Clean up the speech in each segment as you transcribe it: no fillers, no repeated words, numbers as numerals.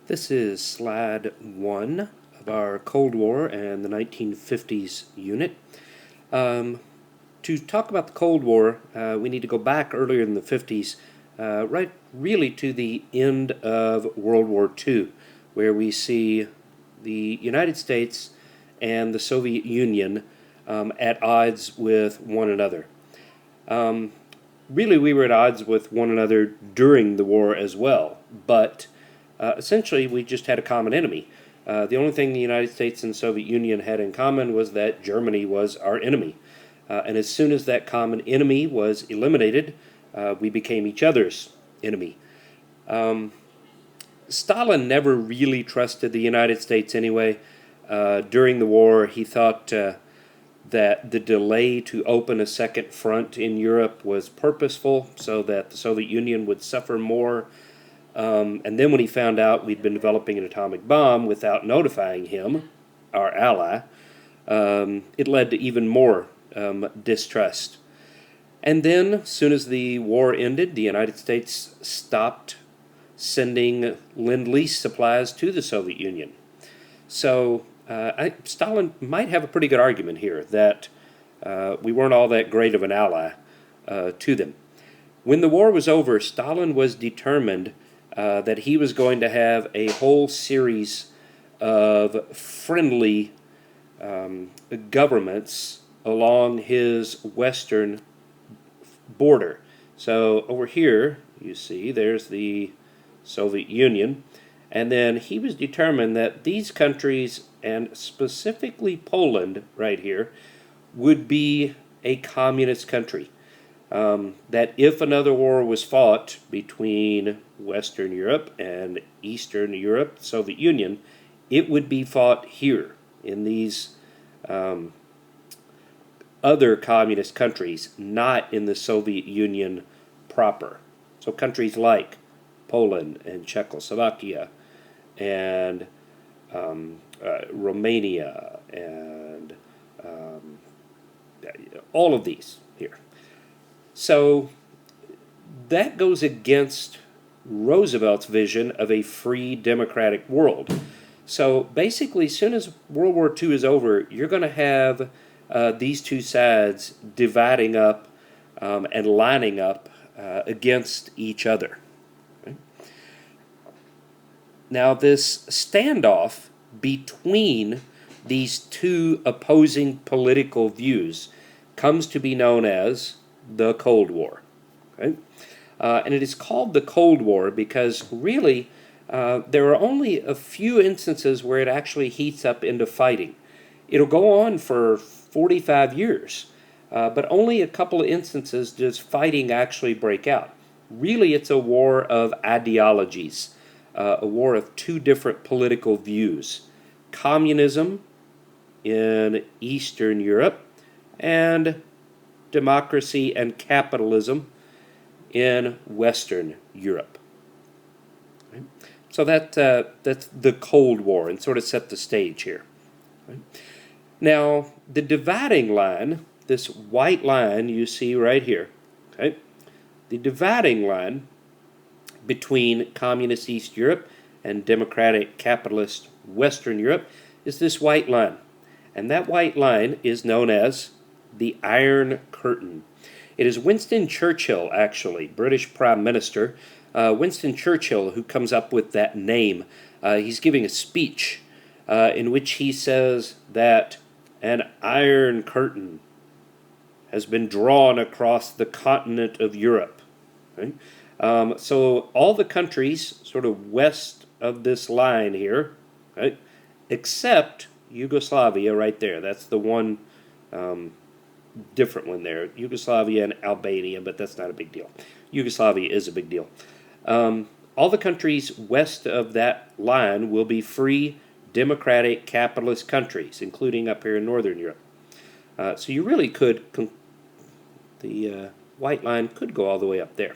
This is slide 1 of our Cold War and the 1950s unit. To talk about the Cold War, we need to go back earlier in the 50s, right really to the end of World War II, where we see the United States and the Soviet Union at odds with one another. Really, we were at odds with one another during the war as well, but essentially we just had a common enemy. The only thing the United States and the Soviet Union had in common was that Germany was our enemy. And as soon as that common enemy was eliminated, we became each other's enemy. Stalin never really trusted the United States anyway. During the war, he thought that the delay to open a second front in Europe was purposeful so that the Soviet Union would suffer more. And then when he found out we'd been developing an atomic bomb without notifying him, our ally, it led to even more distrust. And then, as soon as the war ended, the United States stopped sending Lend-Lease supplies to the Soviet Union. So Stalin might have a pretty good argument here that we weren't all that great of an ally to them. When the war was over, Stalin was determined that he was going to have a whole series of friendly governments along his western border. So over here, you see, there's the Soviet Union, and then he was determined that these countries, and specifically Poland right here, would be a communist country. That if another war was fought between Western Europe and Eastern Europe, Soviet Union, it would be fought here in these other communist countries, not in the Soviet Union proper. So countries like Poland and Czechoslovakia and Romania and all of these here. So that goes against Roosevelt's vision of a free democratic world. So basically, as soon as World War II is over, you're going to have these two sides dividing up and lining up against each other. Okay? Now, this standoff between these two opposing political views comes to be known as the Cold War. Okay? And it is called the Cold War because really there are only a few instances where it actually heats up into fighting. It'll go on for 45 years, but only a couple of instances does fighting actually break out. Really, it's a war of ideologies, a war of two different political views. Communism in Eastern Europe and democracy and capitalism in Western Europe. Right? So that's the Cold War, and sort of set the stage here. Right? Now, the dividing line, this white line you see right here, okay? The dividing line between communist East Europe and democratic capitalist Western Europe is this white line. And that white line is known as the Iron Curtain. It is Winston Churchill, actually, British Prime Minister, Winston Churchill, who comes up with that name. He's giving a speech in which he says that an iron curtain has been drawn across the continent of Europe. Okay? So all the countries sort of west of this line here, right, except Yugoslavia right there. That's the one different one there. Yugoslavia and Albania, but that's not a big deal. Yugoslavia is a big deal. All the countries west of that line will be free, democratic, capitalist countries, including up here in Northern Europe. So you really could, the white line could go all the way up there.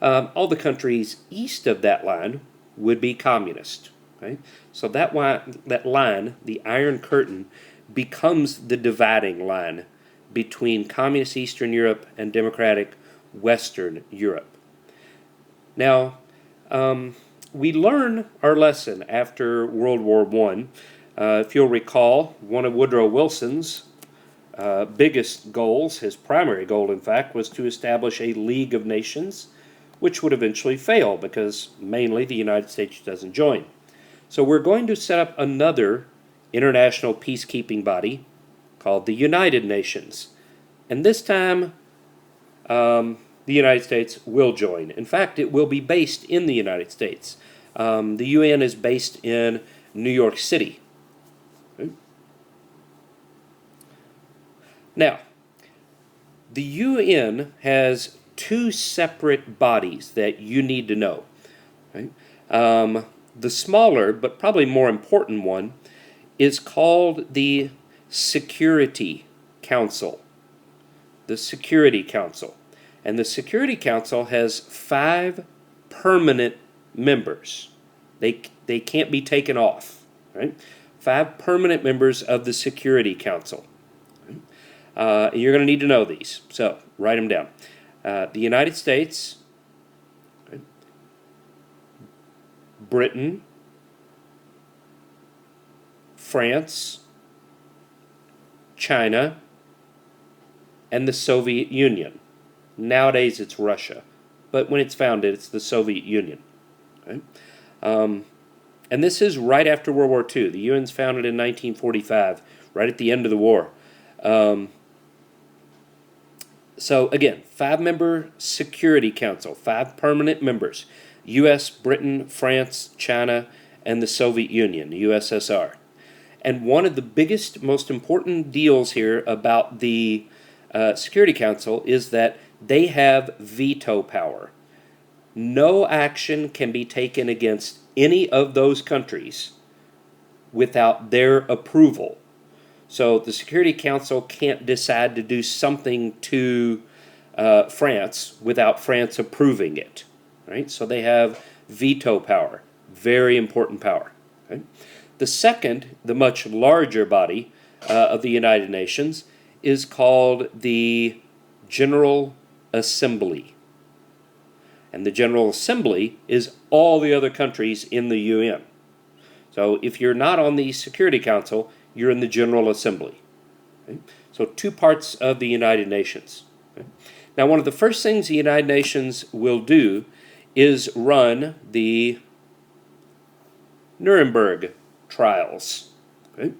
All the countries east of that line would be communist. Right? So that line, the Iron Curtain, becomes the dividing line between communist Eastern Europe and democratic Western Europe. Now, we learn our lesson after World War I. If you'll recall, one of Woodrow Wilson's biggest goals, his primary goal in fact, was to establish a League of Nations, which would eventually fail because mainly the United States doesn't join. So we're going to set up another international peacekeeping body called the United Nations. And this time, the United States will join. In fact, it will be based in the United States. The UN is based in New York City. Okay. Now, the UN has two separate bodies that you need to know. Okay. The smaller, but probably more important one, is called the Security Council. The Security Council. And the Security Council has 5 permanent members. They can't be taken off. Right? 5 permanent members of the Security Council. You're going to need to know these, so write them down. The United States, okay, Britain, France, China, and the Soviet Union. Nowadays it's Russia, but when it's founded it's the Soviet Union. Okay? And this is right after World War II. The UN's founded in 1945, right at the end of the war. So again, 5-member Security Council, 5 permanent members: U.S., Britain, France, China, and the Soviet Union, the USSR. And one of the biggest, most important deals here about the Security Council is that they have veto power. No action can be taken against any of those countries without their approval. So the Security Council can't decide to do something to France without France approving it. Right? So they have veto power, very important power. Okay? The second, the much larger body of the United Nations, is called the General Assembly. And the General Assembly is all the other countries in the UN. So if you're not on the Security Council, you're in the General Assembly. Okay? So 2 parts of the United Nations. Okay? Now, one of the first things the United Nations will do is run the Nuremberg trials. Okay?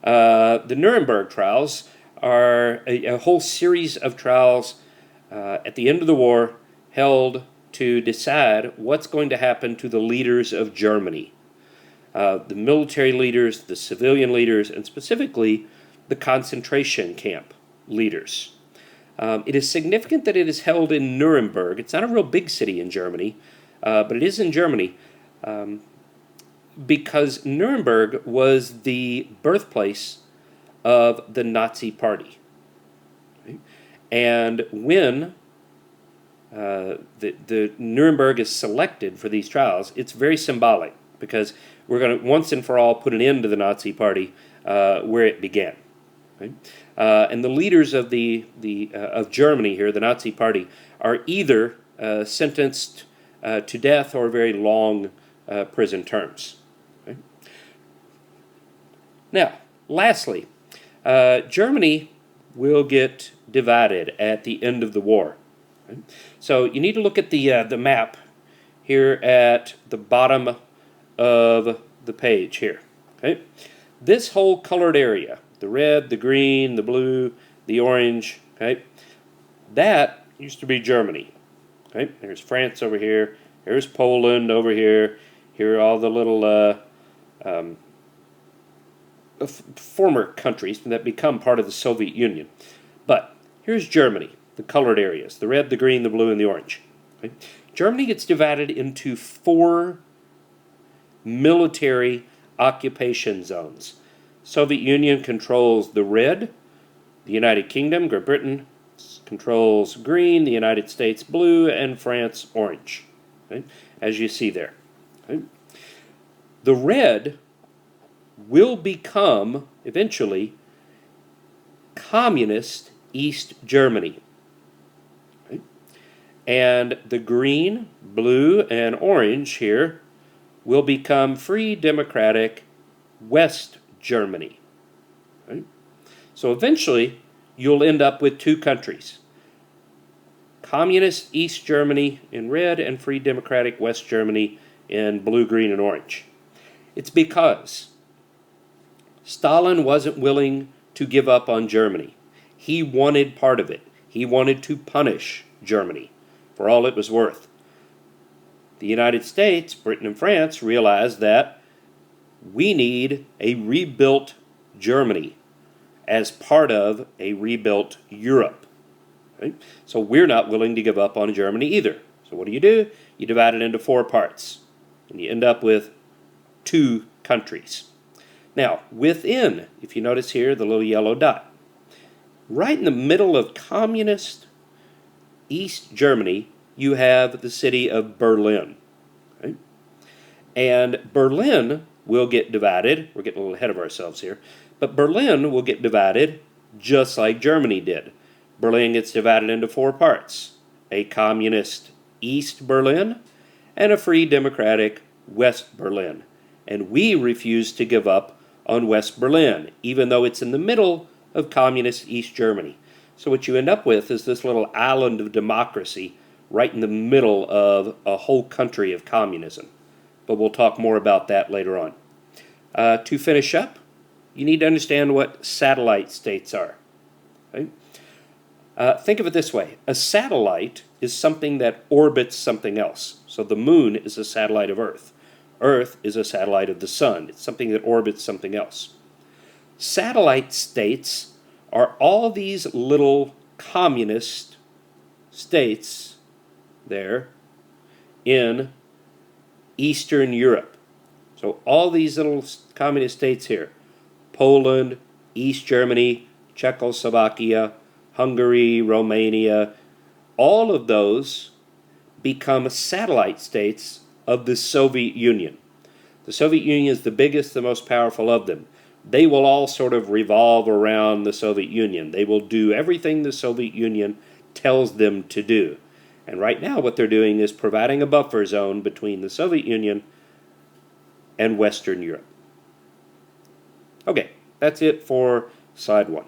The Nuremberg trials are a whole series of trials at the end of the war held to decide what's going to happen to the leaders of Germany. The military leaders, the civilian leaders, and specifically the concentration camp leaders. It is significant that it is held in Nuremberg. It's not a real big city in Germany, but it is in Germany because Nuremberg was the birthplace of the Nazi Party. Okay? And when the Nuremberg is selected for these trials, it's very symbolic because we're going to once and for all put an end to the Nazi Party where it began. Right? And the leaders of of Germany here, the Nazi Party, are either sentenced to death or very long prison terms. Okay? Now, lastly, Germany will get divided at the end of the war. Okay? So you need to look at the map here at the bottom of the page here. Okay? This whole colored area, the red, the green, the blue, the orange, okay, that used to be Germany. Okay? There's France over here, here's Poland over here, here are all the little former countries that become part of the Soviet Union. But here's Germany, the colored areas, the red, the green, the blue, and the orange. Okay? Germany gets divided into 4 military occupation zones. Soviet Union controls the red, the United Kingdom, Great Britain, controls green, the United States blue, and France orange, okay? As you see there. Okay? The red will become, eventually, communist East Germany. Okay? And the green, blue, and orange here will become Free Democratic West Germany. Right? So eventually, you'll end up with two countries. Communist East Germany in red and Free Democratic West Germany in blue, green, and orange. It's because Stalin wasn't willing to give up on Germany. He wanted part of it. He wanted to punish Germany for all it was worth. The United States, Britain, and France realized that we need a rebuilt Germany as part of a rebuilt Europe. Right? So we're not willing to give up on Germany either. So what do? You divide it into 4 parts, and you end up with 2 countries. Now, within, if you notice here, the little yellow dot, right in the middle of communist East Germany, you have the city of Berlin. Right? And Berlin will get divided. We're getting a little ahead of ourselves here. But Berlin will get divided just like Germany did. Berlin gets divided into 4 parts. A communist East Berlin and a free democratic West Berlin. And we refuse to give up on West Berlin, even though it's in the middle of communist East Germany. So what you end up with is this little island of democracy right in the middle of a whole country of communism. But we'll talk more about that later on. To finish up, you need to understand what satellite states are. Right? Think of it this way. A satellite is something that orbits something else. So the moon is a satellite of Earth. Earth is a satellite of the sun. It's something that orbits something else. Satellite states are all these little communist states there in Eastern Europe. So all these little communist states here, Poland, East Germany, Czechoslovakia, Hungary, Romania, all of those become satellite states of the Soviet Union. The Soviet Union is the biggest, the most powerful of them. They will all sort of revolve around the Soviet Union. They will do everything the Soviet Union tells them to do. And right now what they're doing is providing a buffer zone between the Soviet Union and Western Europe. Okay, that's it for slide 1.